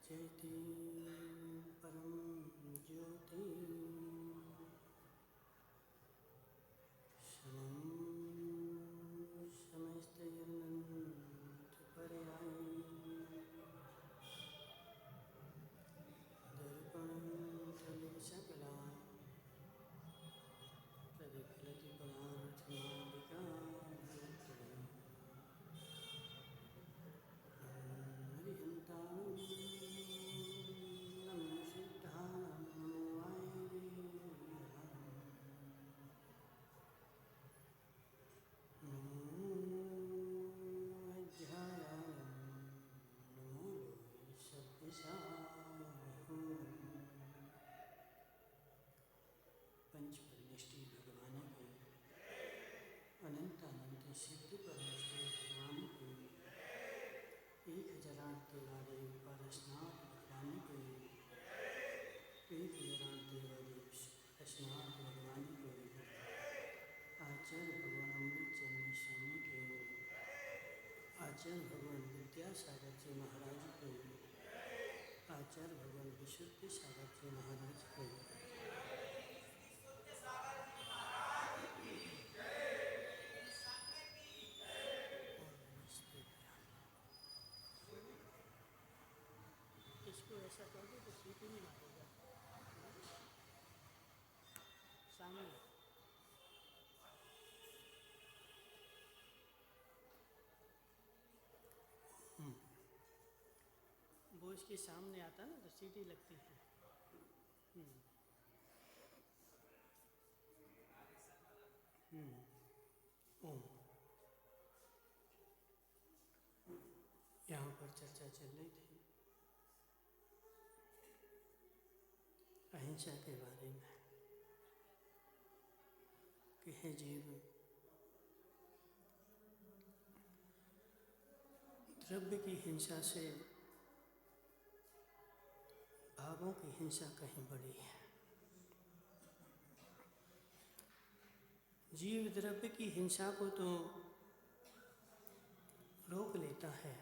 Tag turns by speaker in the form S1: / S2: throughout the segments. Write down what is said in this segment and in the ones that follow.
S1: जयति परम ज्योति शमं शमस्तैर्नन्तपर्यायि दर्पणं प्रलिपसकला प्रतिफलति पदार्थमालिका पंच परिनिष्ठि भगवान को अनंत अनंत सिद्ध परमेश्वर भगवान को 1008 देवालय पारसनाथ भगवान को 1008 देवालय पारसनाथ भगवान को आचार्य भगवान अमृत चंद्र स्वामी के आचार्य भगवान विद्यासागर जी महाराज को आचार्य भगवान विशुद्ध सागर जी महाराज को इसको ऐसा कर दो तो सीटी नहीं मारेगा सामने वो इसके सामने आता ना तो सीटी लगती है। ओम यहाँ पर चर्चा चल रही थी अहिंसा के बारे में कि हे जीव द्रव्य की हिंसा से भावों की हिंसा कहीं बड़ी है। जीव द्रव्य की हिंसा को तो रोक लेता है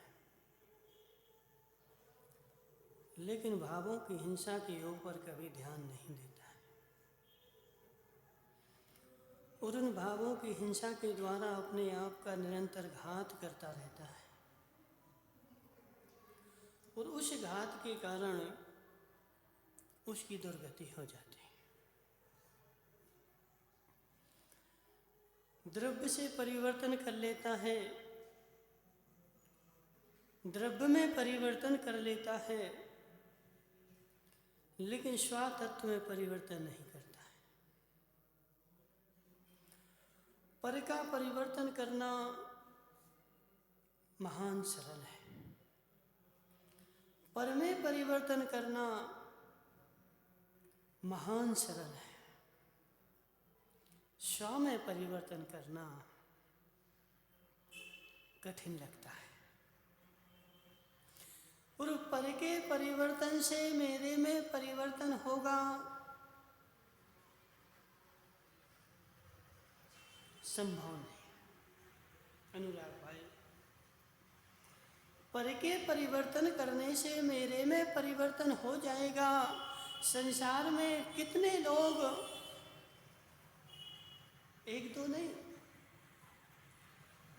S1: लेकिन भावों की हिंसा के ऊपर कभी ध्यान नहीं देता है और उन भावों की हिंसा के द्वारा अपने आप का निरंतर घात करता रहता है और उस घात के कारण उसकी दुर्गति हो जाती है। द्रव्य से परिवर्तन कर लेता है, द्रव्य में परिवर्तन कर लेता है लेकिन स्वातत्व में परिवर्तन नहीं करता है। पर का परिवर्तन करना महान सरल है, पर में परिवर्तन करना महान सरल है, स्व में परिवर्तन करना कठिन लगता है। और पर के परिवर्तन से मेरे में परिवर्तन होगा संभव नहीं। अनुराग भाई, पर के परिवर्तन करने से मेरे में परिवर्तन हो जाएगा। संसार में कितने लोग, एक दो नहीं,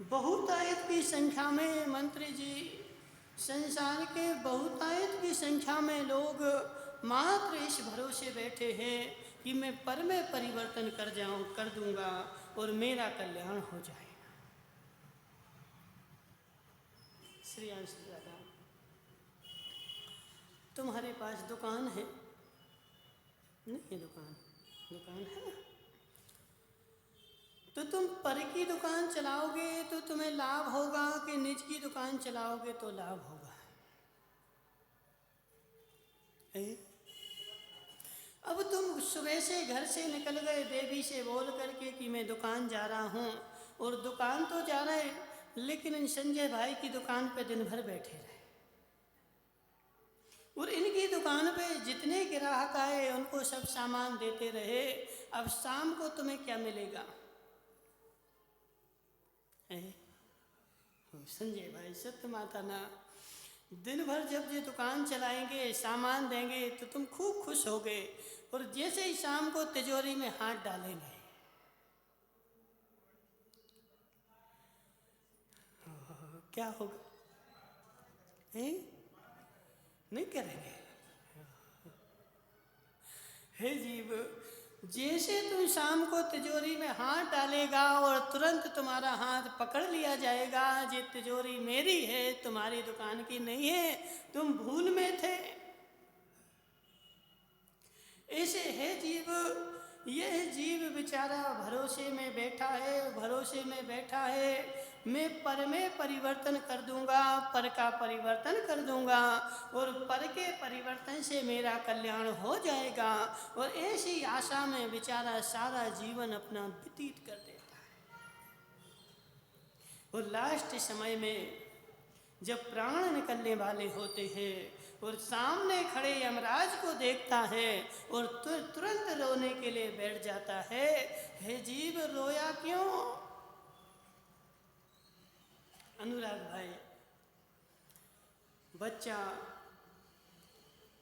S1: बहुतायत की संख्या में, मंत्री जी, संसार के बहुतायत की संख्या में लोग मात्र इस भरोसे बैठे हैं कि मैं पर में परिवर्तन कर दूंगा और मेरा कल्याण हो जाएगा। श्री अंश दादा, तुम्हारे पास दुकान है नहीं? ये दुकान है ना, तो तुम पर की दुकान चलाओगे तो तुम्हें लाभ होगा कि निज की दुकान चलाओगे तो लाभ होगा? अब तुम सुबह से घर से निकल गए देवी से बोल करके कि मैं दुकान जा रहा हूँ, और दुकान तो जा रहे लेकिन इन संजय भाई की दुकान पे दिन भर बैठे रहे और इनकी दुकान पे जितने ग्राहक आए उनको सब सामान देते रहे। अब शाम को तुम्हें क्या मिलेगा? संजय भाई, सत्य माता ना, दिन भर जब ये दुकान चलाएंगे, सामान देंगे तो तुम खूब खुश होगे, और जैसे ही शाम को तिजोरी में हाथ डालेंगे क्या होगा? हैं? नहीं करेंगे? हे जीव, जैसे तुम शाम को तिजोरी में हाथ डालेगा और तुरंत तुम्हारा हाथ पकड़ लिया जाएगा, ये तिजोरी मेरी है, तुम्हारी दुकान की नहीं है, तुम भूल में थे। ऐसे है जीव, यह जीव बेचारा भरोसे में बैठा है, भरोसे में बैठा है मैं पर में परिवर्तन कर दूंगा, पर का परिवर्तन कर दूंगा, और पर के परिवर्तन से मेरा कल्याण हो जाएगा, और ऐसी आशा में बेचारा सारा जीवन अपना व्यतीत कर देता है। और लास्ट समय में जब प्राण निकलने वाले होते हैं और सामने खड़े यमराज को देखता है और तुरंत रोने के लिए बैठ जाता है। हे जीव, रोया क्यों? अनुराग भाई, बच्चा,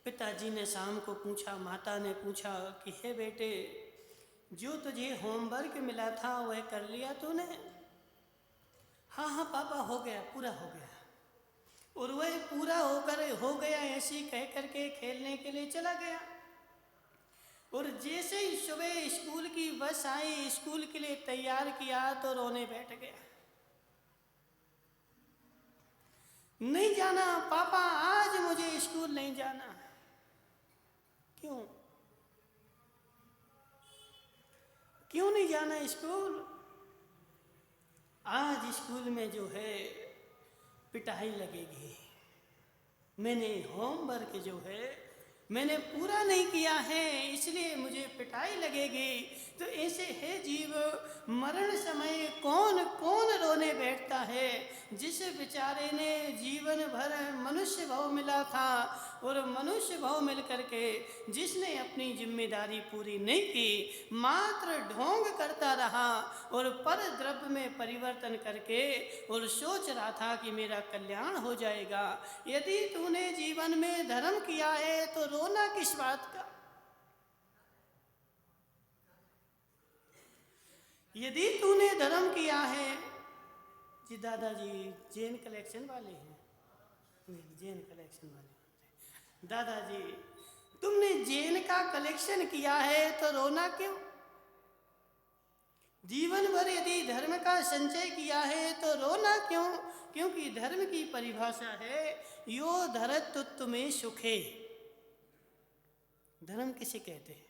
S1: पिताजी ने शाम को पूछा, माता ने पूछा कि हे बेटे, जो तुझे होमवर्क मिला था वह कर लिया तूने? हाँ हाँ पापा, हो गया, पूरा हो गया। और वह पूरा हो गया ऐसी कह करके खेलने के लिए चला गया। और जैसे ही सुबह स्कूल की बस आई, स्कूल के लिए तैयार किया तो रोने बैठ गया। नहीं जाना पापा, आज मुझे स्कूल नहीं जाना। क्यों? क्यों नहीं जाना स्कूल? आज स्कूल में जो है पिटाई लगेगी, मैंने होमवर्क जो है मैंने पूरा नहीं किया है, इसलिए मुझे पिटाई लगेगी। तो ऐसे है जीव, मरण समय कौन कौन रोने बैठता है? जिस बेचारे ने जीवन भर मनुष्य भाव मिला था और मनुष्य भाव मिल करके जिसने अपनी जिम्मेदारी पूरी नहीं की, मात्र ढोंग करता रहा और पर द्रव्य में परिवर्तन करके और सोच रहा था कि मेरा कल्याण हो जाएगा। यदि तूने जीवन में धर्म किया है तो रोना किस बात का? यदि तूने धर्म किया है, जी दादाजी जैन कलेक्शन वाले हैं, जैन कलेक्शन वाले, दादाजी तुमने जैन का कलेक्शन किया है तो रोना क्यों? जीवन भर यदि धर्म का संचय किया है तो रोना क्यों? क्योंकि धर्म की परिभाषा है यो धरतुत्व में सुखे। धर्म किसे कहते हैं?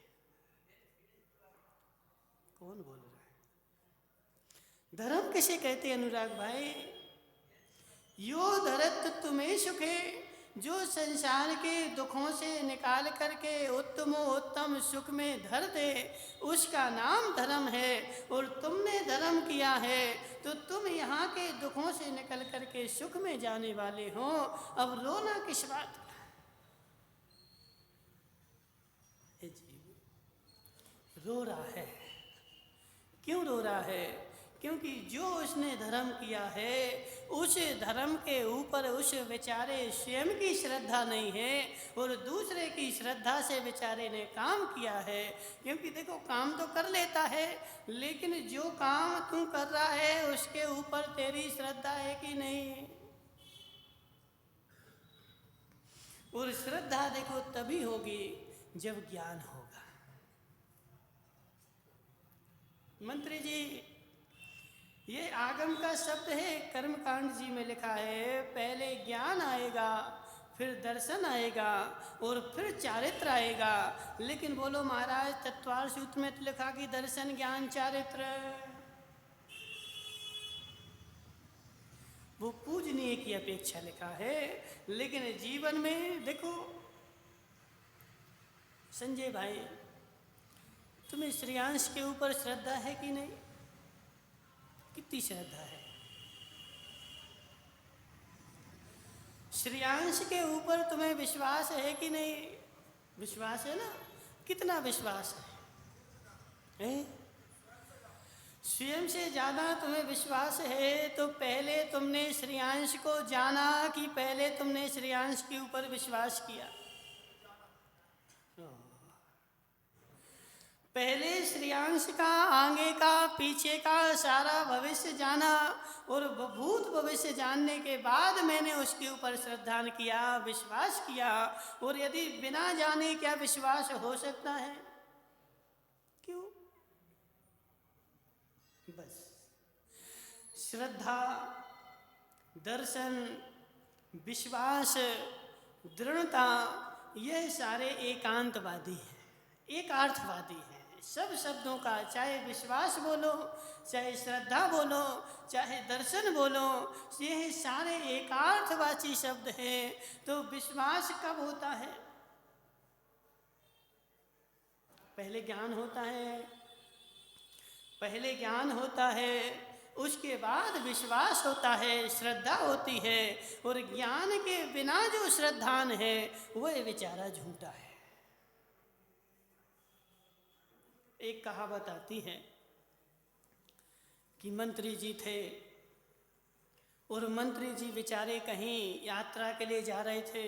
S1: कौन बोल रहा है? धर्म किसे कहते हैं अनुराग भाई? यो धरतुत्व में सुखे, जो संसार के दुखों से निकाल करके उत्तम सुख में धर दे, उसका नाम धर्म है। और तुमने धर्म किया है तो तुम यहाँ के दुखों से निकल करके सुख में जाने वाले हो। अब रोना किस बात का? रो रहा है। क्यों रो रहा है? क्योंकि जो उसने धर्म किया है उस धर्म के ऊपर उस बेचारे स्वयं की श्रद्धा नहीं है और दूसरे की श्रद्धा से बेचारे ने काम किया है। क्योंकि देखो, काम तो कर लेता है, लेकिन जो काम तू कर रहा है उसके ऊपर तेरी श्रद्धा है कि नहीं? और श्रद्धा देखो तभी होगी जब ज्ञान होगा। मंत्री जी, ये आगम का शब्द है, कर्मकांड जी में लिखा है, पहले ज्ञान आएगा, फिर दर्शन आएगा और फिर चारित्र आएगा। लेकिन बोलो महाराज, तत्वार सूत्र में तो लिखा कि दर्शन ज्ञान चारित्र, वो पूजनीय की अपेक्षा लिखा है। लेकिन जीवन में देखो संजय भाई, तुम्हें श्रेयांश के ऊपर श्रद्धा है कि नहीं? कितनी श्रद्धा है? श्रेयांश के ऊपर तुम्हें विश्वास है कि नहीं? विश्वास है ना? कितना विश्वास है? स्वयं से ज़्यादा तुम्हें विश्वास है तो पहले तुमने श्रेयांश को जाना कि पहले तुमने श्रेयांश के ऊपर विश्वास किया? पहले श्रेयांश का आगे का पीछे का सारा भविष्य जाना और भूत भविष्य जानने के बाद मैंने उसके ऊपर श्रद्धा किया, विश्वास किया। और यदि बिना जाने क्या विश्वास हो सकता है? क्यों? बस श्रद्धा, दर्शन, विश्वास, दृढ़ता, ये सारे एकांतवादी हैं, एकार्थवादी हैं। सब शब्दों का, चाहे विश्वास बोलो, चाहे श्रद्धा बोलो, चाहे दर्शन बोलो, ये सारे एकार्थवाची शब्द हैं। तो विश्वास कब होता है? पहले ज्ञान होता है, पहले ज्ञान होता है, उसके बाद विश्वास होता है, श्रद्धा होती है। और ज्ञान के बिना जो श्रद्धान है वह बेचारा झूठा है। एक कहावत आती है कि मंत्री जी थे और मंत्री जी बेचारे कहीं यात्रा के लिए जा रहे थे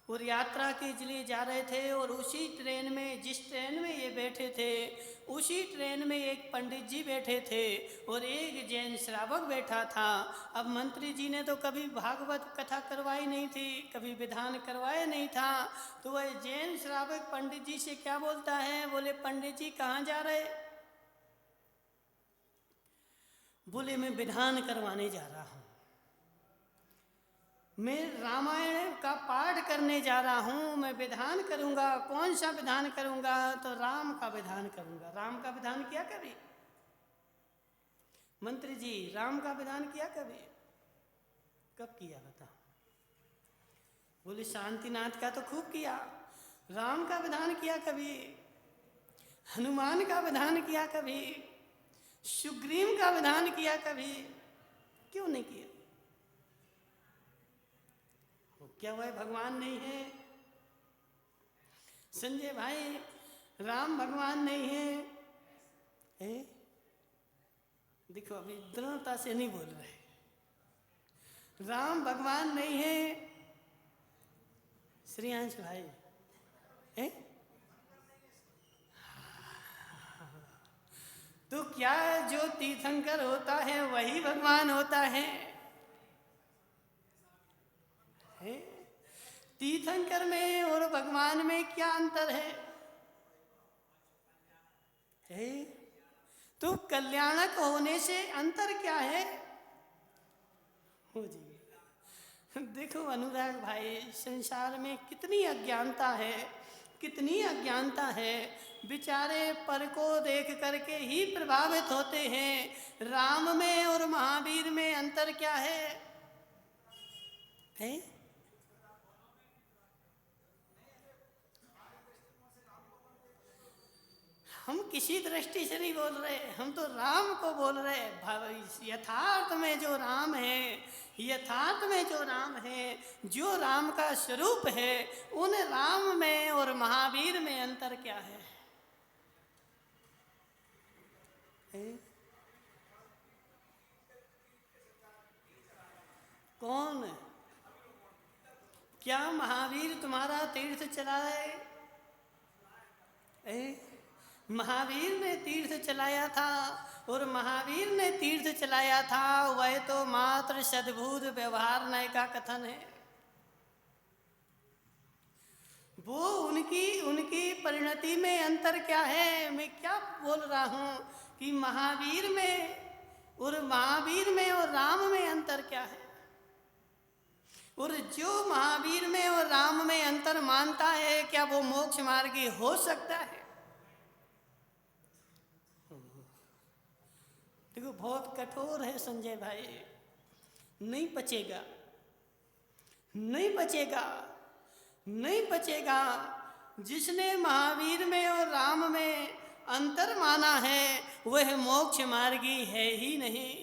S1: और यात्रा के लिए जा रहे थे और उसी ट्रेन में, जिस ट्रेन में ये बैठे थे, उसी ट्रेन में एक पंडित जी बैठे थे और एक जैन श्रावक बैठा था। अब मंत्री जी ने तो कभी भागवत कथा करवाई नहीं थी, कभी विधान करवाया नहीं था। तो वह जैन श्रावक पंडित जी से क्या बोलता है? बोले, पंडित जी कहाँ जा रहे? बोले, मैं विधान करवाने जा रहा हूँ, मैं रामायण का पाठ करने जा रहा हूँ, मैं विधान करूँगा। कौन सा विधान करूँगा? तो राम का विधान करूँगा। राम का विधान किया कभी? मंत्री जी, राम का विधान किया कभी? कब किया बता? बोले, शांतिनाथ का तो खूब किया। राम का विधान किया कभी? हनुमान का विधान किया कभी? सुग्रीव का विधान किया कभी? क्यों नहीं किया? क्या वह भगवान नहीं है? संजय भाई, राम भगवान नहीं है? देखो, अभी दृढ़ता से नहीं बोल रहे। राम भगवान नहीं है? श्रेयांश भाई है? तो क्या जो तीर्थंकर होता है वही भगवान होता है? तीर्थंकर में और भगवान में क्या अंतर है? तो कल्याणक होने से अंतर क्या है? हो जी, देखो अनुराग भाई, संसार में कितनी अज्ञानता है, कितनी अज्ञानता है। बेचारे पर को देख करके ही प्रभावित होते हैं। राम में और महावीर में अंतर क्या है? हम किसी दृष्टि से नहीं बोल रहे, हम तो राम को बोल रहे। यथार्थ में जो राम है, यथार्थ में जो राम है, जो राम का स्वरूप है, उन राम में और महावीर में अंतर क्या है? कौन? क्या महावीर तुम्हारा तीर्थ चलाए? महावीर ने तीर्थ चलाया था, और महावीर ने तीर्थ चलाया था वह तो मात्र सद्भूत व्यवहार नय का कथन है। वो उनकी परिणति में अंतर क्या है? मैं क्या बोल रहा हूँ कि महावीर में और राम में अंतर क्या है? और जो महावीर में और राम में अंतर मानता है, क्या वो मोक्ष मार्गी हो सकता है? देखो, बहुत कठोर है संजय भाई, नहीं बचेगा, नहीं बचेगा, नहीं बचेगा। जिसने महावीर में और राम में अंतर माना है वह मोक्ष मार्गी है ही नहीं।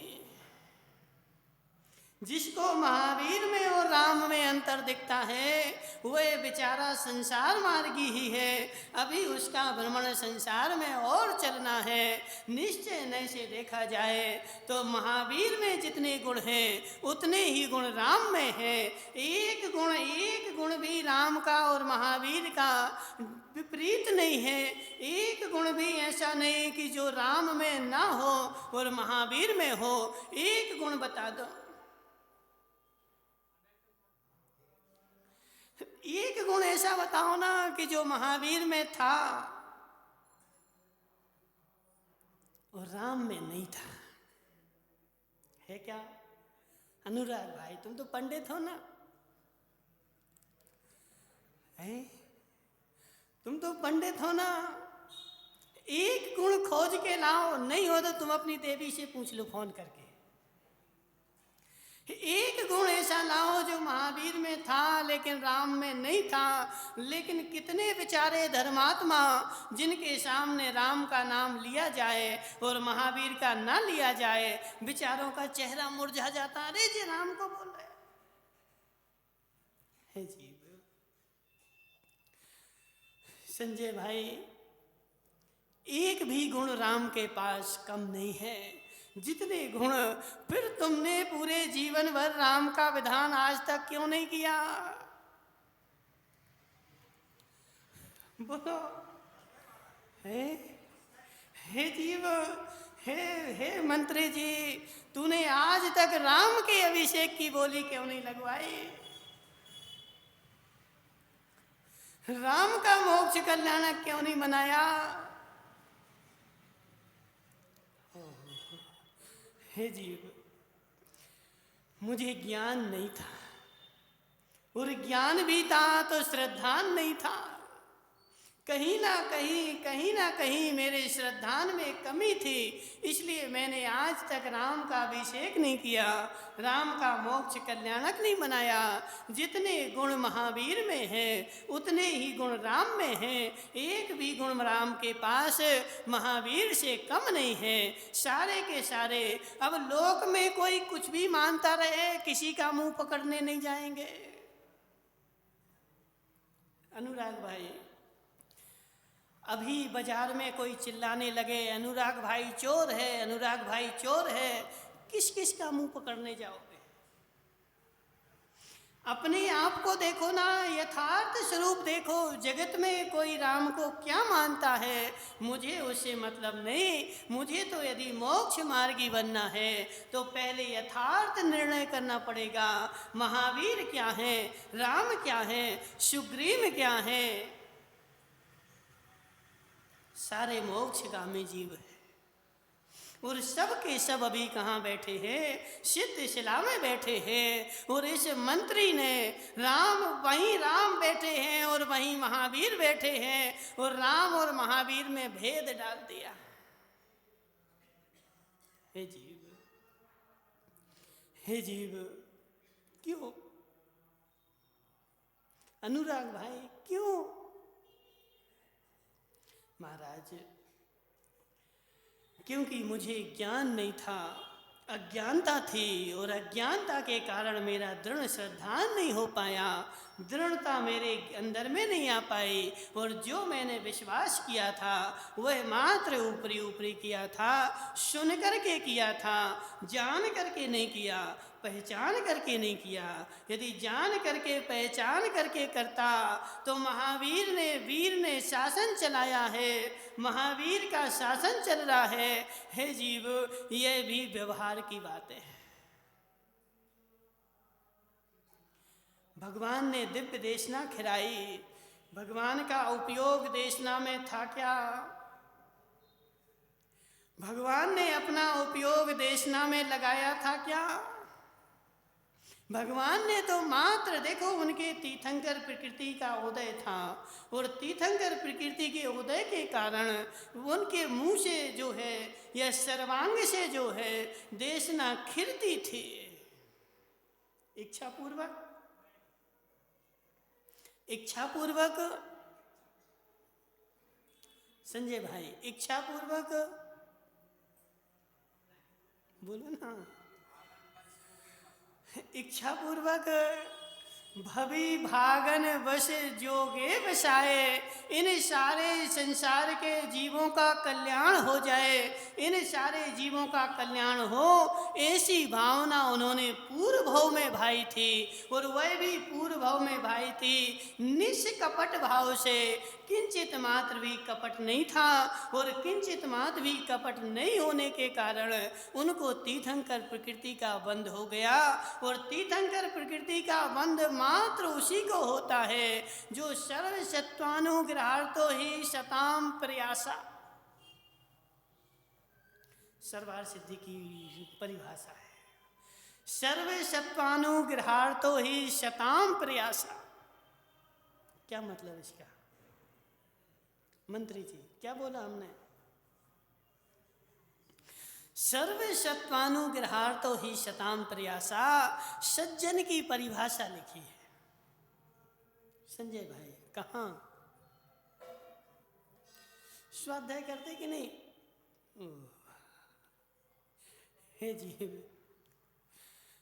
S1: जिसको महावीर में और राम में अंतर दिखता है वह बेचारा संसार मार्गी ही है। अभी उसका भ्रमण संसार में और चलना है। निश्चय नय से देखा जाए तो महावीर में जितने गुण हैं उतने ही गुण राम में है। एक गुण भी राम का और महावीर का विपरीत नहीं है। एक गुण भी ऐसा नहीं कि जो राम में ना हो और महावीर में हो। एक गुण बता दो, एक गुण ऐसा बताओ ना कि जो महावीर में था और राम में नहीं था। है क्या? अनुराग भाई तुम तो पंडित हो ना, है? तुम तो पंडित हो ना। एक गुण खोज के लाओ, नहीं हो तो तुम अपनी देवी से पूछ लो फोन करके। एक गुण ऐसा लाओ जो महावीर में था लेकिन राम में नहीं था। लेकिन कितने बेचारे धर्मात्मा जिनके सामने राम का नाम लिया जाए और महावीर का ना लिया जाए, बेचारों का चेहरा मुरझा जाता। अरे जी राम को बोल रहे है जी। संजय भाई, एक भी गुण राम के पास कम नहीं है। जितने गुण, फिर तुमने पूरे जीवन भर राम का विधान आज तक क्यों नहीं किया? बोलो। हे जीव, हे मंत्री जी, तूने आज तक राम के अभिषेक की बोली क्यों नहीं लगवाई? राम का मोक्ष कल्याण क्यों नहीं मनाया? हे जीव, मुझे ज्ञान नहीं था, और ज्ञान भी था तो श्रद्धान नहीं था। कहीं ना कहीं मेरे श्रद्धान में कमी थी, इसलिए मैंने आज तक राम का अभिषेक नहीं किया, राम का मोक्ष कल्याणक नहीं बनाया। जितने गुण महावीर में हैं उतने ही गुण राम में हैं। एक भी गुण राम के पास महावीर से कम नहीं है। सारे के सारे, अब लोक में कोई कुछ भी मानता रहे, किसी का मुंह पकड़ने नहीं जाएंगे। अनुराग भाई, अभी बाजार में कोई चिल्लाने लगे अनुराग भाई चोर है, अनुराग भाई चोर है, किस किस का मुंह पकड़ने जाओगे? अपने आप को देखो ना, यथार्थ स्वरूप देखो। जगत में कोई राम को क्या मानता है, मुझे उससे मतलब नहीं। मुझे तो यदि मोक्ष मार्गी बनना है तो पहले यथार्थ निर्णय करना पड़ेगा। महावीर क्या है, राम क्या है, सुग्रीव क्या है? सारे मोक्षगामी जीव है, और सब के सब अभी कहाँ बैठे हैं? सिद्ध शिला में बैठे हैं। और इस मंत्री ने वहीं राम बैठे हैं और वहीं महावीर बैठे हैं, और राम और महावीर में भेद डाल दिया। हे जीव, हे जीव, क्यों? अनुराग भाई क्यों? महाराज, क्योंकि मुझे ज्ञान नहीं था, अज्ञानता थी, और अज्ञानता के कारण मेरा दृढ़ श्रद्धान नहीं हो पाया, दृढ़ता मेरे अंदर में नहीं आ पाई। और जो मैंने विश्वास किया था वह मात्र ऊपरी ऊपरी किया था, सुन करके किया था, जान करके नहीं किया, पहचान करके नहीं किया। यदि जान करके पहचान करके करता तो महावीर ने, वीर ने शासन चलाया है, महावीर का शासन चल रहा है। हे जीव, यह भी व्यवहार की बात है। भगवान ने दिव्य देशना खिलाई, भगवान का उपयोग देशना में था क्या? भगवान ने अपना उपयोग देशना में लगाया था क्या? भगवान ने तो मात्र, देखो, उनके तीर्थंकर प्रकृति का उदय था, और तीर्थंकर प्रकृति के उदय के कारण उनके मुंह से जो है, यह सर्वांग से जो है देशना खिलती थी। इच्छापूर्वक, इच्छापूर्वक, संजय भाई, इच्छापूर्वक बोलो ना। इच्छा पूर्वक भवि भागन वश जोगे बसाए, इन सारे संसार के जीवों का कल्याण हो जाए, इन सारे जीवों का कल्याण हो, ऐसी भावना उन्होंने पूर्व भाव में भाई थी। और वह भी पूर्व भाव में भाई थी निष्कपट भाव से, किंचित मात्र भी कपट नहीं था। और किंचित मात्र भी कपट नहीं होने के कारण उनको तीर्थंकर प्रकृति का बंध हो गया। और तीर्थंकर प्रकृति का बंध मात्र उसी को होता है जो सर्व सत्वानुग्रहार्थो ही शताम प्रयासा, सर्वार सिद्धि की परिभाषा है। सर्व सत्वानुग्रहार्थो ही शताम प्रयासा। क्या मतलब इसका? मंत्री जी क्या बोला हमने? सर्व सत्वानुग्रहार्थो ही शताम प्रयासा, सज्जन की परिभाषा लिखी है संजय भाई। कहाँ स्वाध्याय करते कि नहीं? हे जी,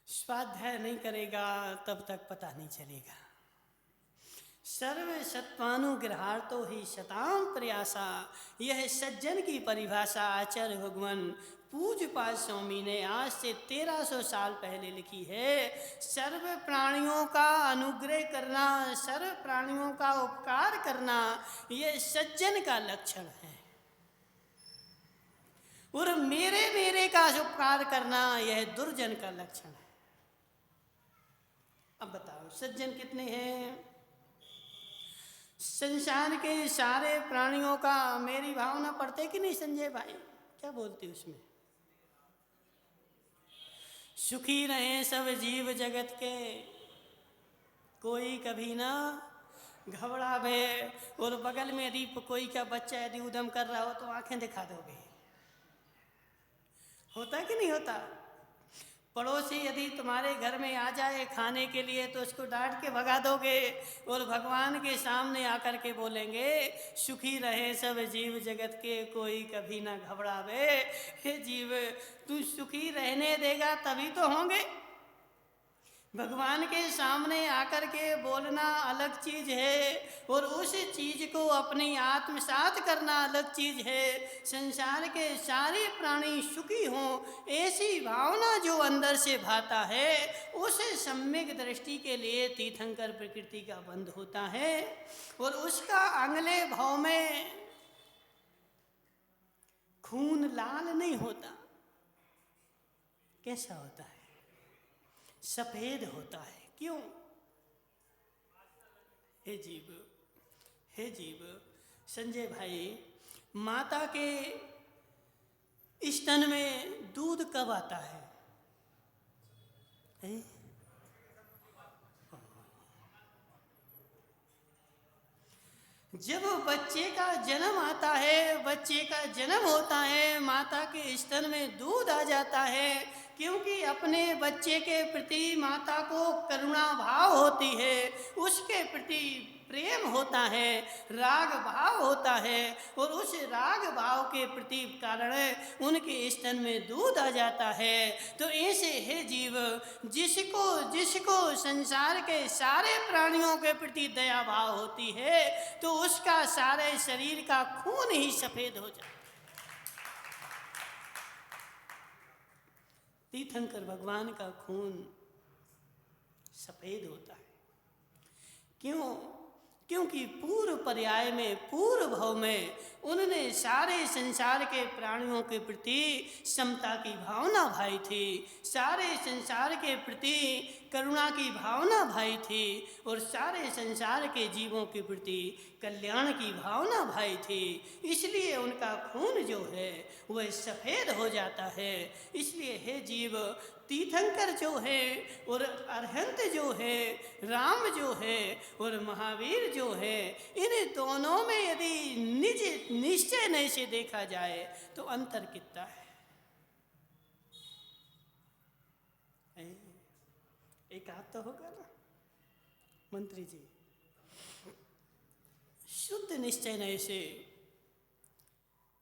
S1: स्वाध्याय नहीं करेगा तब तक पता नहीं चलेगा। सर्व सत्वानुग्रहार्थो ही शताम प्रयासा, यह सज्जन की परिभाषा आचार्य भगवान पूज्यपाद स्वामी ने आज से 1300 साल पहले लिखी है। सर्व प्राणियों का अनुग्रह करना, सर्व प्राणियों का उपकार करना, यह सज्जन का लक्षण है। और मेरे का उपकार करना यह दुर्जन का लक्षण है। अब बताओ सज्जन कितने हैं? संसार के सारे प्राणियों का मेरी भावना पढ़ते कि नहीं संजय भाई? क्या बोलते उसमें? सुखी रहे सब जीव जगत के, कोई कभी ना घबरावे। और बगल में यदि कोई का बच्चा यदि उद्यम कर रहा हो तो आंखें दिखा दोगे। होता कि नहीं होता? पड़ोसी यदि तुम्हारे घर में आ जाए खाने के लिए तो उसको डांट के भगा दोगे। और भगवान के सामने आकर के बोलेंगे सुखी रहे सब जीव जगत के, कोई कभी ना घबरावे। हे जीव, तू सुखी रहने देगा तभी तो होंगे। भगवान के सामने आकर के बोलना अलग चीज है और उस चीज को अपनी आत्मसात करना अलग चीज है। संसार के सारे प्राणी सुखी हों ऐसी भावना जो अंदर से भाता है, उस सम्यक दृष्टि के लिए तीर्थंकर प्रकृति का बंध होता है। और उसका अगले भाव में खून लाल नहीं होता। कैसा होता है? सफेद होता है। क्यों? हे जीव, हे जीव, संजय भाई, माता के स्तन में दूध कब आता है? जब बच्चे का जन्म आता है, बच्चे का जन्म होता है, माता के स्तन में दूध आ जाता है। क्योंकि अपने बच्चे के प्रति माता को करुणा भाव होती है, उसके प्रति प्रेम होता है, राग भाव होता है। और उस राग भाव के प्रति कारण उनके स्तन में दूध आ जाता है। तो ऐसे हे जीव, जिसको जिसको संसार के सारे प्राणियों के प्रति दया भाव होती है तो उसका सारे शरीर का खून ही सफेद हो जाता है। तीर्थंकर भगवान का खून सफेद होता है। क्यों? क्योंकि पूर्व पर्याय में, पूर्व भाव में उन्होंने सारे संसार के प्राणियों के प्रति समता की भावना भाई थी, सारे संसार के प्रति करुणा की भावना भाई थी और सारे संसार के जीवों के प्रति कल्याण की भावना भाई थी। इसलिए उनका खून जो है वह सफ़ेद हो जाता है। इसलिए हे जीव, तीर्थंकर जो है और अरहंत जो है, राम जो है और महावीर जो है, इन दोनों में यदि निज निश्चय नहीं से देखा जाए तो अंतर कितना है? एक आध तो होगा ना मंत्री जी। शुद्ध निश्चय नहीं से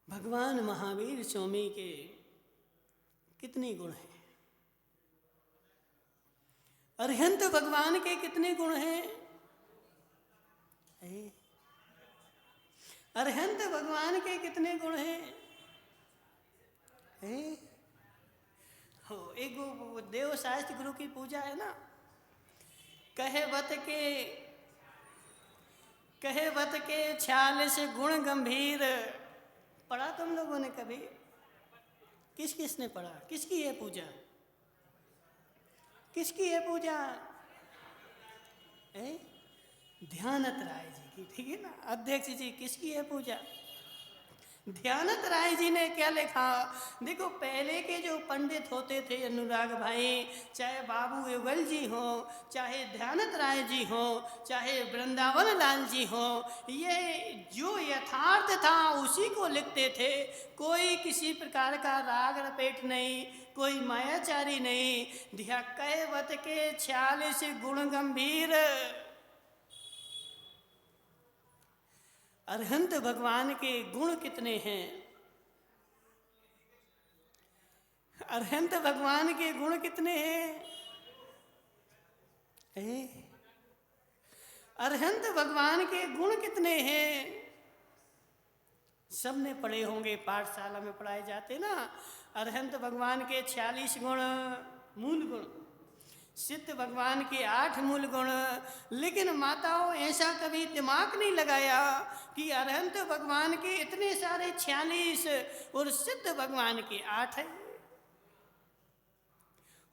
S1: भगवान महावीर स्वामी के कितने गुण हैं? अरहंत भगवान के कितने गुण हैं? अरहंत भगवान के कितने गुण हैं? हो एक देव शास्त्र गुरु की पूजा है ना, कहे बत के 46 गुण गंभीर। पढ़ा तुम लोगों ने कभी? किसने पढ़ा? किसकी है पूजा? किसकी है पूजा? ध्यानत राय जी की, ठीक है ना अध्यक्ष जी। किसकी है पूजा? ध्यानत राय जी ने क्या लिखा? देखो पहले के जो पंडित होते थे अनुराग भाई, चाहे बाबू युगल जी हो, चाहे ध्यानत राय जी हो, चाहे वृंदावन लाल जी हो, ये जो यथार्थ था उसी को लिखते थे। कोई किसी प्रकार का राग रपेट नहीं, कोई मायाचारी नहीं। कैवत के 46 गुण गंभीर। अरहंत भगवान के गुण कितने हैं? अरहंत भगवान के गुण कितने हैं? अरहंत भगवान के गुण कितने हैं? सबने पढ़े होंगे, पाठशाला में पढ़ाए जाते ना। अरहंत भगवान के 46 गुण मूल गुण, सिद्ध भगवान के 8 मूल गुण। लेकिन माताओं ऐसा कभी दिमाग नहीं लगाया कि अरहंत भगवान के इतने सारे 46 और सिद्ध भगवान के 8 है।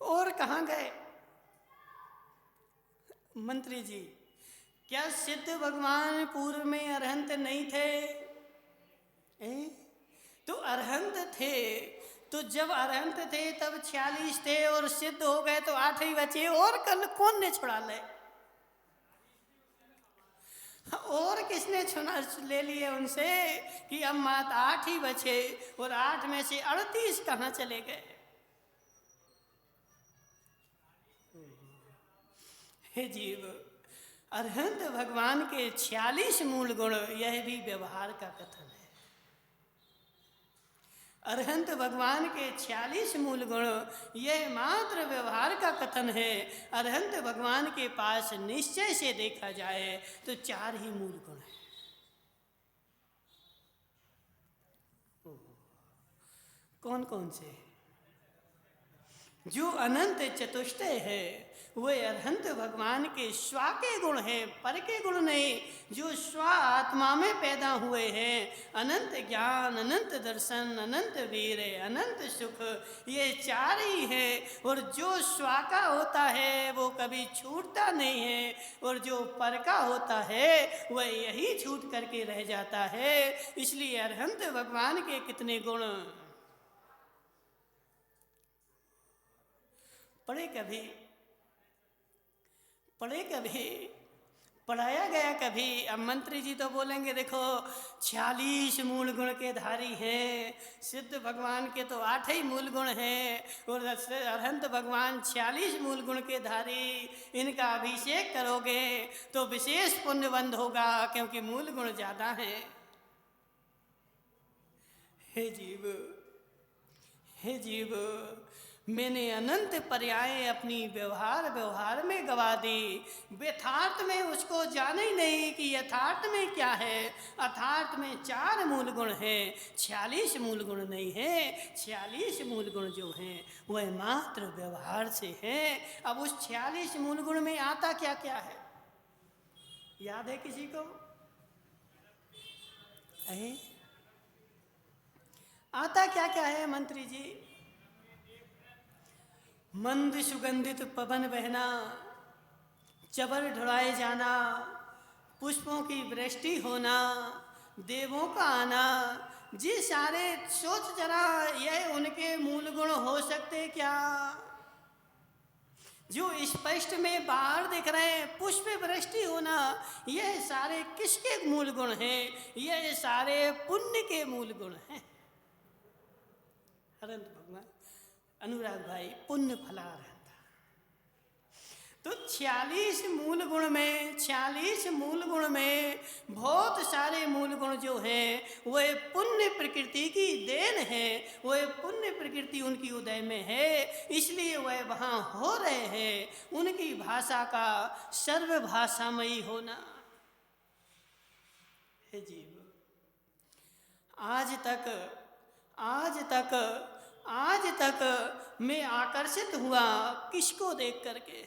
S1: और कहाँ गए मंत्री जी? क्या सिद्ध भगवान पूर्व में अरहंत नहीं थे? तो अरहंत थे, तो जब अरहंत थे तब 46 थे और सिद्ध हो गए तो 8 ही बचे। और कल कौन ने छुड़ा ले? और किसने ले लिए उनसे कि अब मात 8 ही बचे और 8 में से 38 कहाँ चले गए? हे जीव, अरहंत भगवान के 46 मूल गुण, यह भी व्यवहार का कथन है। अरहंत भगवान के 46 मूल गुण, यह मात्र व्यवहार का कथन है। अरहंत भगवान के पास निश्चय से देखा जाए तो 4 ही मूल गुण हैं। कौन कौन से? जो अनंत चतुष्टय है वह अरहंत भगवान के स्वा के गुण हैं, पर के गुण नहीं। जो स्वा आत्मा में पैदा हुए हैं, अनंत ज्ञान, अनंत दर्शन, अनंत वीर, अनंत सुख, ये 4 ही हैं। और जो स्वा का होता है वो कभी छूटता नहीं है, और जो पर का होता है वह यही छूट करके रह जाता है। इसलिए अरहंत भगवान के कितने गुण पढ़े कभी पढ़ाया गया कभी? अब मंत्री जी तो बोलेंगे देखो 46 मूल गुण के धारी हैं, सिद्ध भगवान के तो 8 ही मूल गुण हैं, और अरहंत भगवान 46 मूल गुण के धारी। इनका अभिषेक करोगे तो विशेष पुण्यबंध होगा, क्योंकि मूल गुण ज़्यादा हैं। हे जीव, मैंने अनंत पर्याय अपनी व्यवहार में गवा दी। यथार्थ में उसको जाने ही नहीं कि यथार्थ में क्या है। अथार्थ में 4 मूल गुण हैं, 46 मूल गुण नहीं है। 46 मूल गुण जो हैं वह मात्र व्यवहार से हैं। अब उस 46 मूल गुण में आता क्या क्या है, याद है किसी को? आता क्या क्या है मंत्री जी? मंद सुगंधित पवन बहना, चबर ढुड़ाए जाना, पुष्पों की वृष्टि होना, देवों का आना, जी सारे सोच जरा, यह उनके मूल गुण हो सकते क्या? जो स्पष्ट में बाहर दिख रहे हैं, पुष्प वृष्टि होना, यह सारे किसके मूल गुण हैं? यह सारे पुण्य के मूल गुण हैं। अनंत भगवान अनुराग भाई पुण्य फला रहता। तो 46 मूल गुण में बहुत सारे मूल गुण जो हैं वह पुण्य प्रकृति की देन है, वह पुण्य प्रकृति उनकी उदय में है, इसलिए वह वहाँ हो रहे हैं। उनकी भाषा का सर्वभाषामयी होना है जीव। आज तक मैं आकर्षित हुआ किसको देख करके?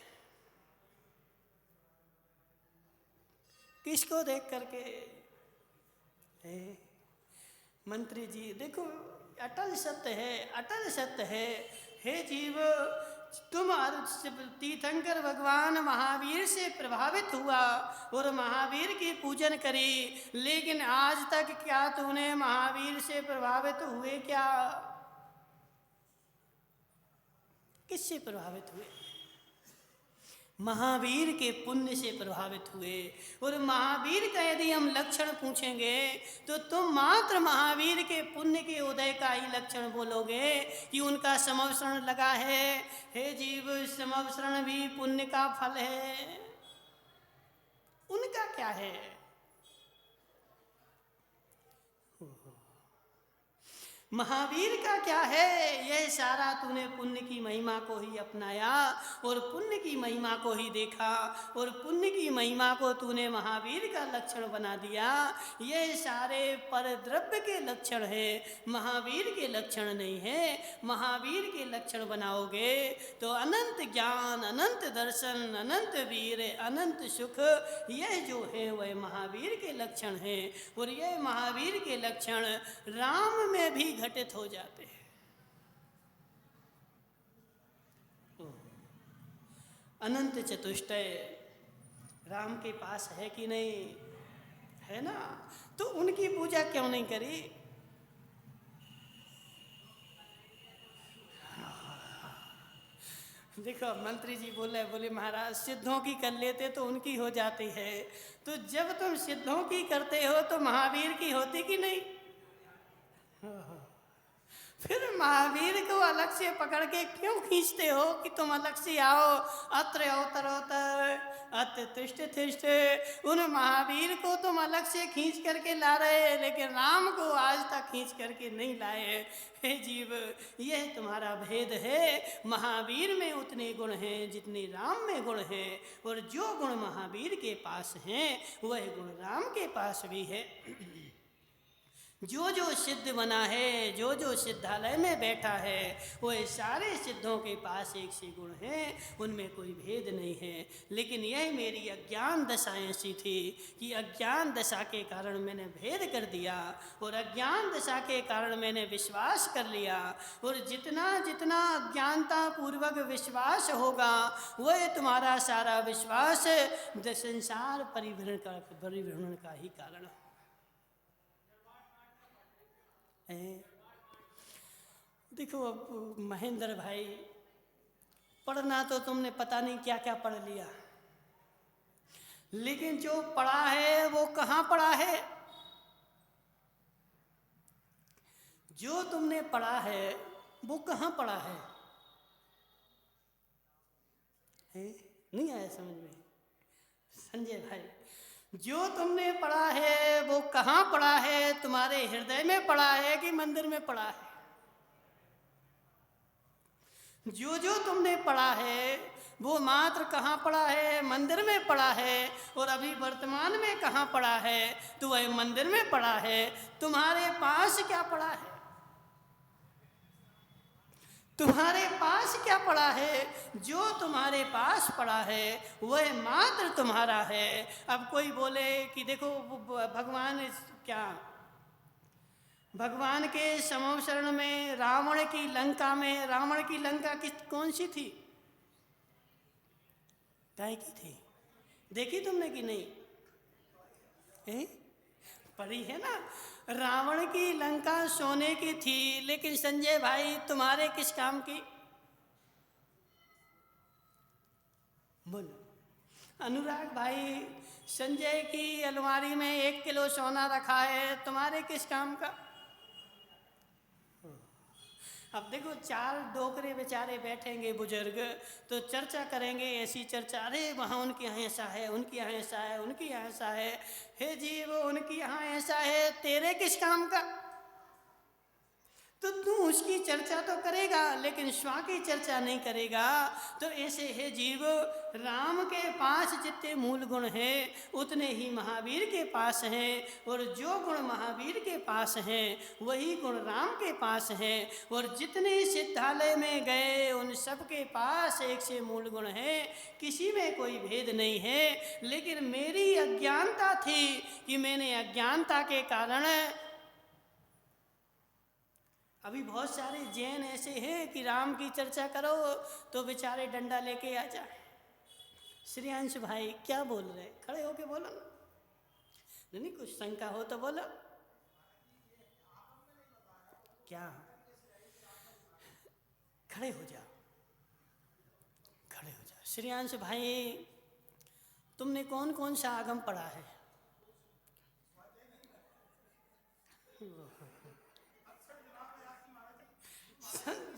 S1: किसको देख करके? मंत्री जी देखो, अटल सत्य है। हे जीव, तुम तीर्थंकर भगवान महावीर से प्रभावित हुआ और महावीर की पूजन करी, लेकिन आज तक क्या तूने महावीर से प्रभावित हुए? क्या किससे प्रभावित हुए? महावीर के पुण्य से प्रभावित हुए। और महावीर का यदि हम लक्षण पूछेंगे तो तुम मात्र महावीर के पुण्य के उदय का ही लक्षण बोलोगे कि उनका समवसरण लगा है। हे जीव, समवसरण भी पुण्य का फल है। उनका क्या है? महावीर का क्या है? यह सारा तूने पुण्य की महिमा को ही अपनाया और पुण्य की महिमा को ही देखा और पुण्य की महिमा को तूने महावीर का लक्षण बना दिया। यह सारे परद्रव्य के लक्षण है, महावीर के लक्षण नहीं है। महावीर के लक्षण बनाओगे तो अनंत ज्ञान, अनंत दर्शन, अनंत वीर, अनंत सुख, यह जो है वह महावीर के लक्षण है। और यह महावीर के लक्षण राम में भी घटित हो जाते हैं। अनंत चतुष्टय राम के पास है कि नहीं? है ना? तो उनकी पूजा क्यों नहीं करी? देखो, मंत्री जी बोले महाराज सिद्धों की कर लेते तो उनकी हो जाती है। तो जब तुम सिद्धों की करते हो तो महावीर की होती कि नहीं? फिर महावीर को अलग से पकड़ के क्यों खींचते हो कि तुम अलग से आओ? अत्र अवतरोतर अत्र तिष्ठ तिष्ठ। उन महावीर को तुम अलग से खींच करके ला रहे, लेकिन राम को आज तक खींच करके नहीं लाए। हे जीव, यह तुम्हारा भेद है। महावीर में उतने गुण हैं जितने राम में गुण हैं, और जो गुण महावीर के पास हैं वह गुण राम के पास भी है। जो जो सिद्ध बना है, जो जो सिद्धालय में बैठा है, वह सारे सिद्धों के पास एक से गुण हैं, उनमें कोई भेद नहीं है। लेकिन यह मेरी अज्ञान दशा ऐसी थी कि अज्ञान दशा के कारण मैंने भेद कर दिया, और अज्ञान दशा के कारण मैंने विश्वास कर लिया। और जितना जितना अज्ञानता पूर्वक विश्वास होगा, वह तुम्हारा सारा विश्वास संसार परिभ्रमण का ही कारण है। देखो, अब महेंद्र भाई, पढ़ना तो तुमने पता नहीं क्या क्या पढ़ लिया, लेकिन जो पढ़ा है वो कहाँ पढ़ा है? जो तुमने पढ़ा है वो कहाँ पढ़ा है? नहीं आया समझ में? संजय भाई, जो तुमने पढ़ा है वो कहाँ पढ़ा है? तुम्हारे हृदय में पढ़ा है कि मंदिर में पढ़ा है? जो जो तुमने पढ़ा है वो मात्र कहाँ पढ़ा है? मंदिर में पढ़ा है। और अभी वर्तमान में कहाँ पढ़ा है? तो वह मंदिर में पढ़ा है। तुम्हारे पास क्या पढ़ा है? तुम्हारे पास क्या पड़ा है? जो तुम्हारे पास पड़ा है वह मात्र तुम्हारा है। अब कोई बोले कि देखो भगवान क्या, भगवान के समवसरण में रावण की लंका में, रावण की लंका कौन सी थी? काय की थी? देखी तुमने कि नहीं? पढ़ी है ना? रावण की लंका सोने की थी, लेकिन संजय भाई तुम्हारे किस काम की? बोलो। अनुराग भाई, संजय की अलमारी में 1 किलो सोना रखा है, तुम्हारे किस काम का? अब देखो, चार डोकरे बेचारे बैठेंगे बुजुर्ग, तो चर्चा करेंगे, ऐसी चर्चा, अरे वहाँ उनके यहाँ ऐसा है, उनके यहाँ ऐसा है, उनके यहाँ ऐसा है। हे जीव, उनके यहाँ ऐसा है, तेरे किस काम का? तो तू उसकी चर्चा तो करेगा, लेकिन स्वा की चर्चा नहीं करेगा। तो ऐसे है जीव, राम के पास जितने मूल गुण हैं उतने ही महावीर के पास हैं, और जो गुण महावीर के पास हैं वही गुण राम के पास हैं। और जितने सिद्धालय में गए उन सब के पास एक से मूल गुण हैं, किसी में कोई भेद नहीं है। लेकिन मेरी अज्ञानता थी कि मैंने अज्ञानता के कारण, अभी बहुत सारे जैन ऐसे हैं कि राम की चर्चा करो तो बेचारे डंडा लेके आ जाए। श्रेयांश भाई क्या बोल रहे, खड़े होके बोलो। नहीं, कुछ शंका हो तो बोलो। क्या? खड़े हो जाओ, खड़े हो जाओ। श्रेयांश भाई, तुमने कौन कौन सा आगम पढ़ा है?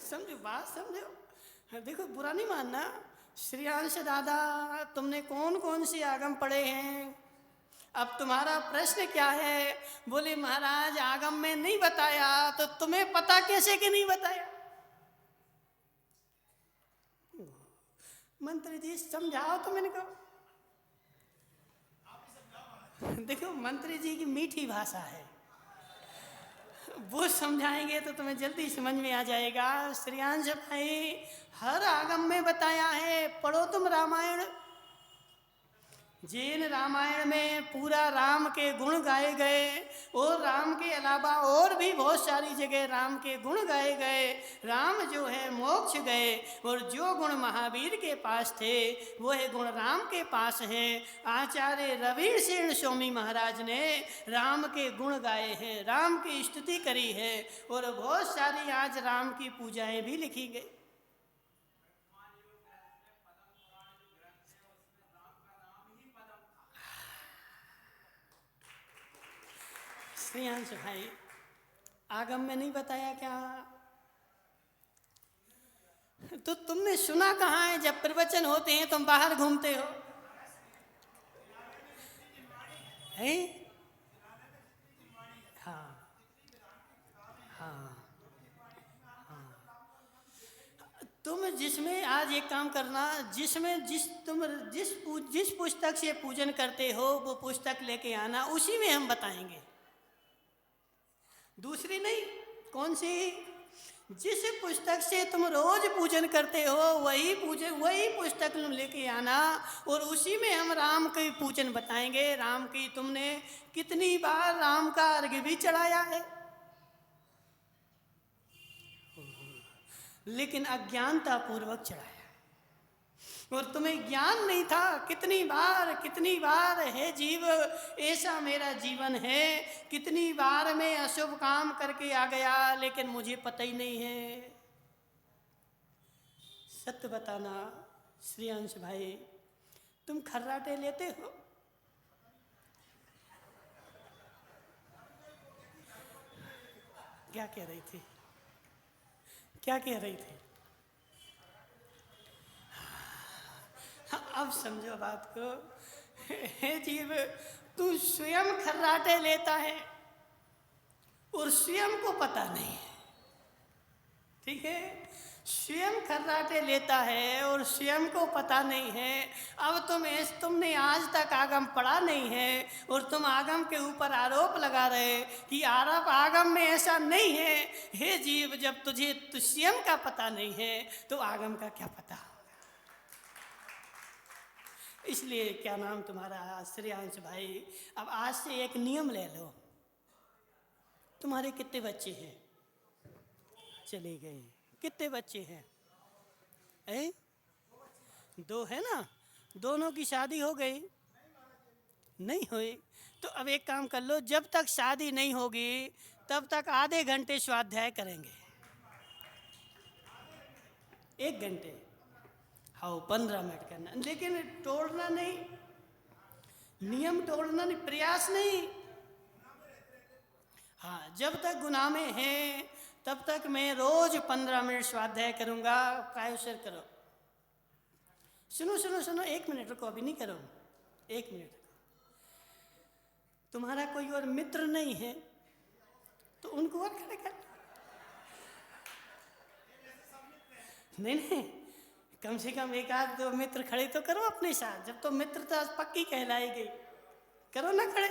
S1: समझो बात, समझो। देखो, बुरा नहीं मानना। श्रेयांश दादा, तुमने कौन कौन से आगम पढ़े हैं? अब तुम्हारा प्रश्न क्या है? बोले महाराज, आगम में नहीं बताया, तो तुम्हें पता कैसे कि नहीं बताया? मंत्री जी समझाओ तो। मैंने कहा देखो, मंत्री जी की मीठी भाषा है, वो समझाएंगे तो तुम्हें जल्दी समझ में आ जाएगा। श्रेयांश भाई, हर आगम में बताया है। पढ़ो तुम रामायण। जैन रामायण में पूरा राम के गुण गाए गए, और राम के अलावा और भी बहुत सारी जगह राम के गुण गाए गए। राम जो है मोक्ष गए, और जो गुण महावीर के पास थे वह गुण राम के पास हैं। आचार्य रवीर सेन स्वामी महाराज ने राम के गुण गाए हैं, राम की स्तुति करी है, और बहुत सारी आज राम की पूजाएं भी लिखी गई। श्रेयांश भाई, आगम में नहीं बताया क्या? तो तुमने सुना कहाँ है? जब प्रवचन होते हैं तुम बाहर घूमते हो, हैं? हाँ, हाँ, हाँ। तुम जिसमें आज एक काम करना, जिसमें जिस पुस्तक से पूजन करते हो वो पुस्तक लेके आना, उसी में हम बताएंगे, दूसरी नहीं। कौन सी? जिस पुस्तक से तुम रोज पूजन करते हो वही पुस्तक लेके आना, और उसी में हम राम के पूजन बताएंगे। राम की तुमने कितनी बार राम का अर्घ्य भी चढ़ाया है, लेकिन अज्ञानता पूर्वक चढ़ाया, और तुम्हें ज्ञान नहीं था। कितनी बार है जीव, ऐसा मेरा जीवन है, कितनी बार मैं अशुभ काम करके आ गया, लेकिन मुझे पता ही नहीं है। सत्य बताना श्रेयांश भाई, तुम खर्राटे लेते हो? क्या कह रही थी? क्या कह रही थी? अब समझो बात को। हे जीव, तू स्वयं खर्राटे लेता है और स्वयं को पता नहीं है, ठीक है? स्वयं खर्राटे लेता है और स्वयं को पता नहीं है। अब तुमने आज तक आगम पढ़ा नहीं है, और तुम आगम के ऊपर आरोप लगा रहे कि आगम में ऐसा नहीं है। हे जीव, जब तुझे स्वयं का पता नहीं है तो आगम का क्या पता? इसलिए क्या नाम तुम्हारा? श्रेयांश भाई, अब आज से एक नियम ले लो। तुम्हारे कितने बच्चे हैं? चले गए। कितने बच्चे हैं? दो है ना? दोनों की शादी हो गई? नहीं हुई? तो अब एक काम कर लो, जब तक शादी नहीं होगी तब तक आधे घंटे स्वाध्याय करेंगे। 1 घंटे, हाँ 15 मिनट करना, लेकिन तोड़ना नहीं, नियम तोड़ना नहीं, प्रयास नहीं। हाँ, जब तक गुनाह में हैं तब तक मैं रोज 15 मिनट स्वाध्याय करूँगा, प्रायोशर करो। सुनो सुनो सुनो, 1 मिनट रुको, अभी नहीं करो, 1 मिनट। तुम्हारा कोई और मित्र नहीं है तो उनको और खड़े कर। नहीं नहीं, कम से कम 1-2 मित्र खड़े तो करो अपने साथ, जब तो मित्रता पक्की कहलाई गई, करो ना खड़े।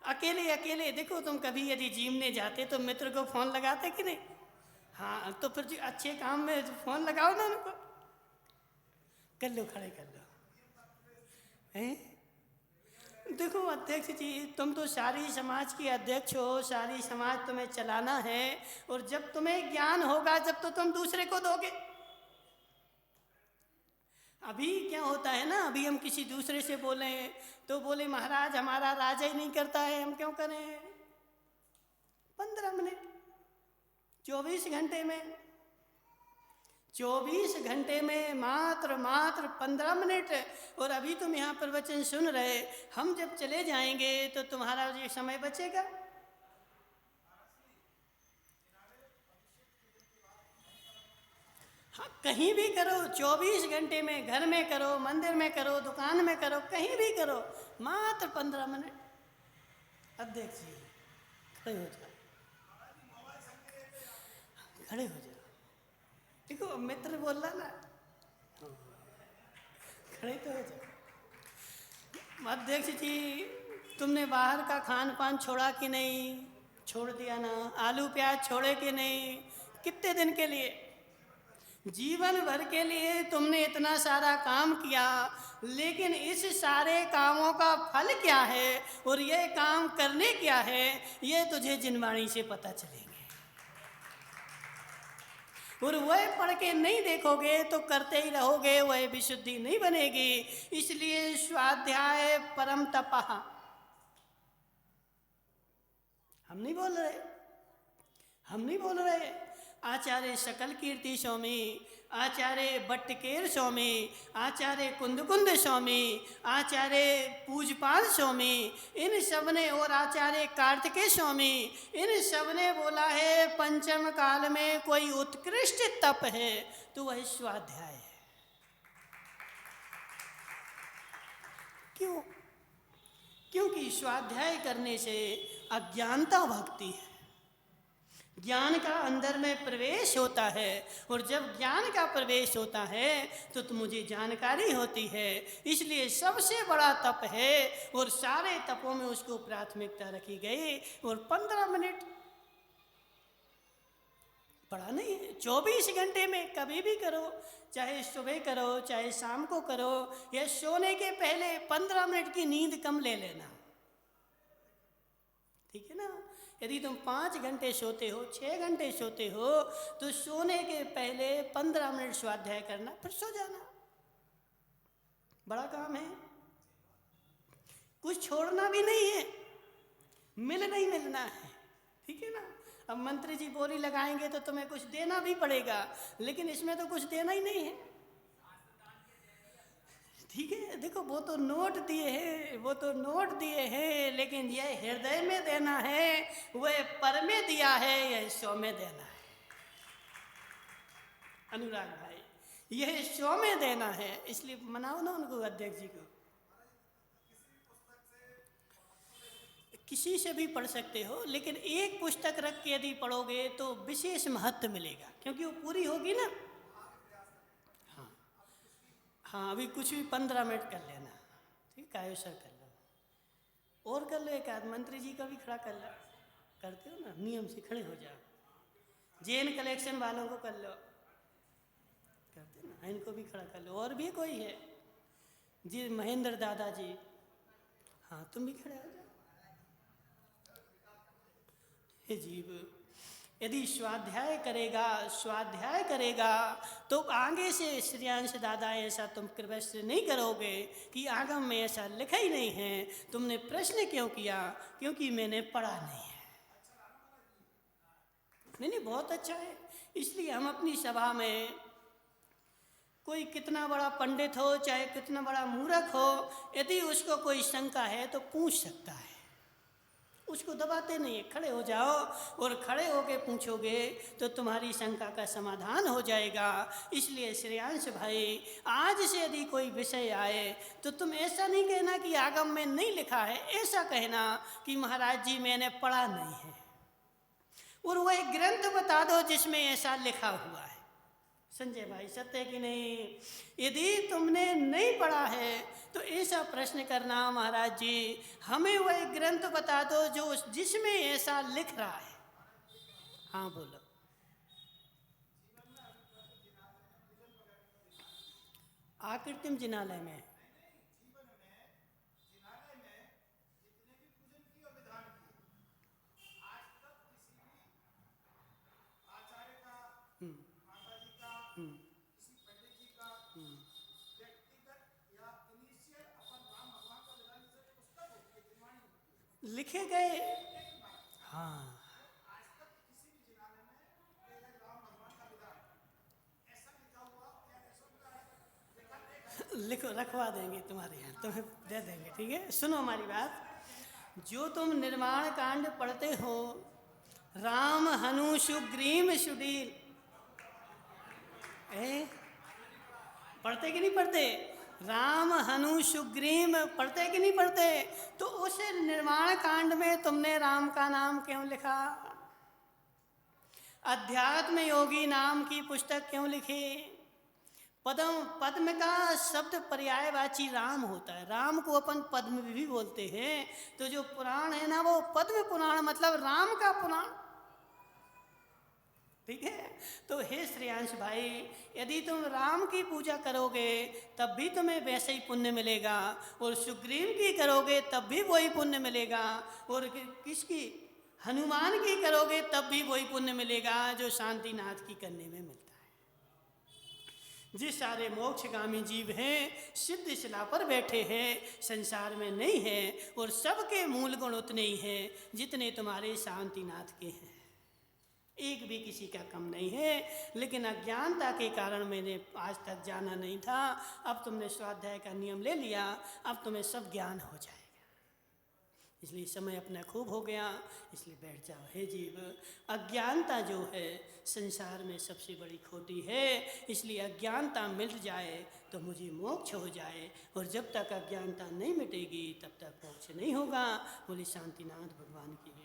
S1: अकेले अकेले देखो, तुम कभी यदि जिम ने जाते तो मित्र को फोन लगाते कि नहीं? हाँ, तो फिर अच्छे काम में फोन लगाओ ना उनको। कर लो, खड़े कर लो। हैं? देखो अध्यक्ष जी, तुम तो सारी समाज के अध्यक्ष हो, सारी समाज तुम्हें चलाना है, और जब तुम्हें ज्ञान होगा जब तो तुम दूसरे को दोगे। अभी क्या होता है ना, अभी हम किसी दूसरे से बोले तो बोले महाराज हमारा राजा ही नहीं करता है, हम क्यों करें? 15 मिनट 24 घंटे में, 24 घंटे में मात्र 15 मिनट। और अभी तुम यहाँ प्रवचन सुन रहे, हम जब चले जाएंगे तो तुम्हारा ये समय बचेगा। हाँ, कहीं भी करो, 24 घंटे में, घर में करो, मंदिर में करो, दुकान में करो, कहीं भी करो, मात्र 15 मिनट। अध्यक्ष जी खड़े हो जाओ, खड़े हो जाओ। देखो मित्र बोल रहा ना, खड़े तो हो जाओ। अध्यक्ष जी, तुमने बाहर का खान पान छोड़ा कि नहीं? छोड़ दिया ना। आलू प्याज छोड़े कि नहीं? कितने दिन के लिए? जीवन भर के लिए तुमने इतना सारा काम किया, लेकिन इस सारे कामों का फल क्या है और ये काम करने क्या है, ये तुझे जिनवाणी से पता चलेंगे। और वह पढ़ के नहीं देखोगे तो करते ही रहोगे, वह विशुद्धि नहीं बनेगी। इसलिए स्वाध्याय परम तपः। हम नहीं बोल रहे। आचार्य सकल कीर्ति स्वामी, आचार्य बट्टकेर स्वामी, आचार्य कुंदकुंद स्वामी, आचार्य पूजपाल स्वामी, इन सब ने, और आचार्य कार्तिकेय स्वामी, इन सब ने बोला है पंचम काल में कोई उत्कृष्ट तप है तो वह स्वाध्याय है। क्यों? क्योंकि स्वाध्याय करने से अज्ञानता भागती है, ज्ञान का अंदर में प्रवेश होता है, और जब ज्ञान का प्रवेश होता है तो मुझे जानकारी होती है। इसलिए सबसे बड़ा तप है, और सारे तपों में उसको प्राथमिकता रखी गई। और 15 मिनट बड़ा नहीं है, 24 घंटे में कभी भी करो, चाहे सुबह करो चाहे शाम को करो, या सोने के पहले 15 मिनट की नींद कम ले लेना, ठीक है ना? यदि तुम 5 घंटे सोते हो, 6 घंटे सोते हो, तो सोने के पहले 15 मिनट स्वाध्याय करना, फिर सो जाना। बड़ा काम है, कुछ छोड़ना भी नहीं है, मिलना है, ठीक है ना? अब मंत्री जी बोली लगाएंगे तो तुम्हें कुछ देना भी पड़ेगा, लेकिन इसमें तो कुछ देना ही नहीं है, ठीक है? देखो वो तो नोट दिए हैं, लेकिन यह हृदय में देना है, वह पर में दिया है, यह सौ में देना है। अनुराग भाई, यह सौ में देना है, इसलिए मनाओ ना उनको, अध्यक्ष जी को। किसी से भी पढ़ सकते हो, लेकिन एक पुस्तक रख के यदि पढ़ोगे तो विशेष महत्व मिलेगा, क्योंकि वो पूरी होगी ना। हाँ, अभी कुछ भी 15 मिनट कर लेना, ठीक है? आयुष कर लो, और कर लो, एक आध मंत्री जी का भी खड़ा कर लो, करते हो ना, नियम से खड़े हो जाओ। जेन कलेक्शन वालों को कर लो, करते ना, इनको भी खड़ा कर लो। और भी कोई है जी, महेंद्र दादा जी, हाँ तुम भी खड़े हो जाओ। हे जीव, यदि स्वाध्याय करेगा तो आगे से श्रेयांश दादा ऐसा तुम कृपया नहीं करोगे कि आगम में ऐसा लिखा ही नहीं है, तुमने प्रश्न क्यों किया? क्योंकि मैंने पढ़ा नहीं है। नहीं, बहुत अच्छा है। इसलिए हम अपनी सभा में, कोई कितना बड़ा पंडित हो चाहे कितना बड़ा मूर्ख हो, यदि उसको कोई शंका है तो पूछ सकता है, उसको दबाते नहीं है। खड़े हो जाओ और खड़े होके पूछोगे तो तुम्हारी शंका का समाधान हो जाएगा। इसलिए श्रेयांश भाई, आज से यदि कोई विषय आए तो तुम ऐसा नहीं कहना कि आगम में नहीं लिखा है, ऐसा कहना कि महाराज जी मैंने पढ़ा नहीं है, और वह एक ग्रंथ बता दो जिसमें ऐसा लिखा हुआ है। संजय भाई, सत्य कि नहीं? यदि तुमने नहीं पढ़ा है तो ऐसा प्रश्न करना, महाराज जी हमें वह ग्रंथ बता दो जो जिसमें ऐसा लिख रहा है। हाँ बोलो। आकृतिम जिनालय में लिखे गए। हाँ, लिखो, रखवा देंगे तुम्हारे यहाँ, तुम्हें दे देंगे, ठीक है। सुनो हमारी बात। जो तुम निर्माण कांड पढ़ते हो, राम हनु सुग्रीम सुडील, पढ़ते कि नहीं पढ़ते? राम हनु सुग्रीम पढ़ते कि नहीं पढ़ते? तो उस निर्माण कांड में तुमने राम का नाम क्यों लिखा? अध्यात्म योगी नाम की पुस्तक क्यों लिखी? पद्म का शब्द पर्यायवाची राम होता है। राम को अपन पद्म भी बोलते हैं। तो जो पुराण है ना, वो पद्म पुराण, मतलब राम का पुराण, ठीक है। तो हे श्रेयांश भाई, यदि तुम राम की पूजा करोगे तब भी तुम्हें वैसे ही पुण्य मिलेगा, और सुग्रीव की करोगे तब भी वही पुण्य मिलेगा, और किसकी, हनुमान की करोगे तब भी वही पुण्य मिलेगा जो शांतिनाथ की करने में मिलता है। जिस सारे मोक्षगामी जीव हैं, सिद्ध शिला पर बैठे हैं, संसार में नहीं हैं, और सबके मूल गुण उतने ही हैं जितने तुम्हारे शांतिनाथ के हैं। एक भी किसी का कम नहीं है। लेकिन अज्ञानता के कारण मैंने आज तक जाना नहीं था। अब तुमने स्वाध्याय का नियम ले लिया, अब तुम्हें सब ज्ञान हो जाएगा। इसलिए समय अपना खूब हो गया, इसलिए बैठ जाओ। हे जीव, अज्ञानता जो है संसार में सबसे बड़ी खोटी है। इसलिए अज्ञानता मिट जाए तो मुझे मोक्ष हो जाए, और जब तक अज्ञानता नहीं मिटेगी तब तक मोक्ष नहीं होगा। बोले शांतिनाथ भगवान की।